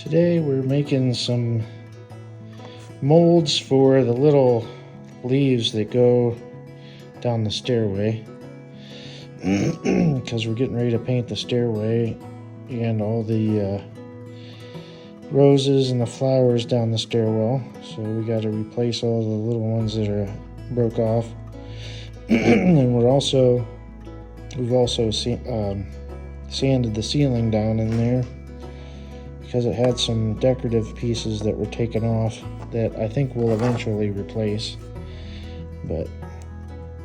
Today we're making some molds for the little leaves that go down the stairway because we're getting ready to paint the stairway and all the roses and the flowers down the stairwell. So we got to replace all the little ones that are broke off. And we've also sanded the ceiling down in there because it had some decorative pieces that were taken off that I think we'll eventually replace. But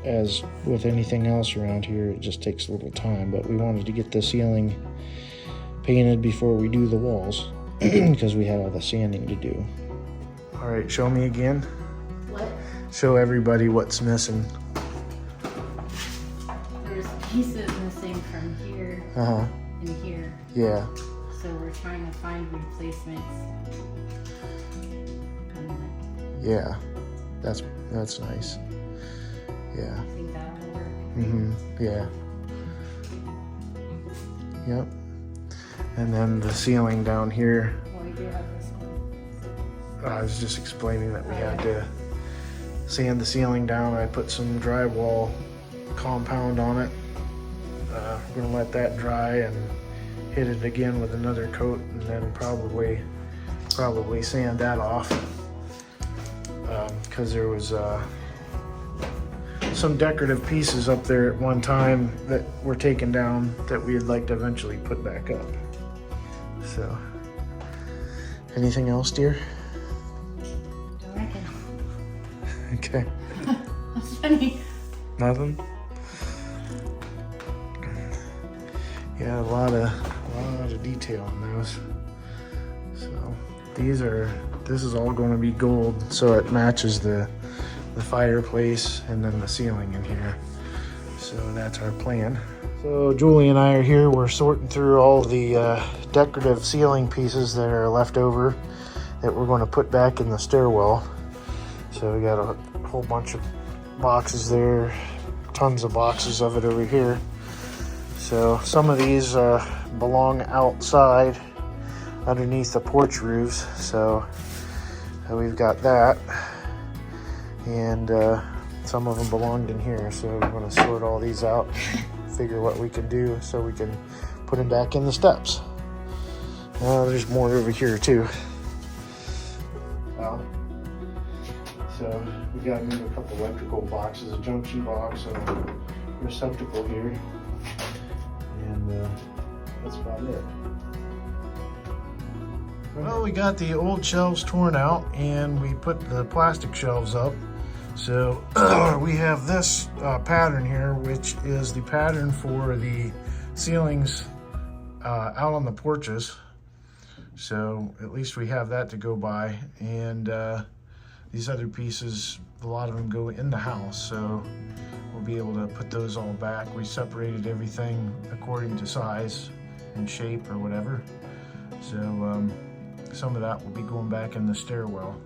as with anything else around here, it just takes a little time. But we wanted to get the ceiling painted before we do the walls because we had all the sanding to do. All right, show me again. What? Show everybody what's missing. There's pieces missing from here and here. Yeah. So we're trying to find replacements. Yeah. That's nice. Yeah. I think that'll work. Yeah. Yep. And then the ceiling down here. Well, we do have this one. I was just explaining that we had to sand the ceiling down. I put some drywall compound on it. We're gonna let that dry and hit it again with another coat, and then probably sand that off because there was some decorative pieces up there at one time that were taken down that we'd like to eventually put back up. So, anything else, dear? Don't reckon. Okay. That's funny. Nothing? Yeah, a lot of detail in those. So this is all going to be gold, so it matches the fireplace and then the ceiling in here. So that's our plan. So Julie and I are here. We're sorting through all the decorative ceiling pieces that are left over that we're going to put back in the stairwell. So we got a whole bunch of boxes there, tons of boxes of it over here. So some of these belong outside underneath the porch roofs. So we've got that. And some of them belonged in here. So we're going to sort all these out, figure what we can do so we can put them back in the steps. There's more over here too. So we got to move a couple electrical boxes, a junction box and a receptacle here. And that's about it. Well, we got the old shelves torn out and we put the plastic shelves up. So we have this pattern here, which is the pattern for the ceilings out on the porches. So at least we have that to go by. And these other pieces, a lot of them go in the house. So we'll be able to put those all back. We separated everything according to size and shape or whatever. So some of that will be going back in the stairwell.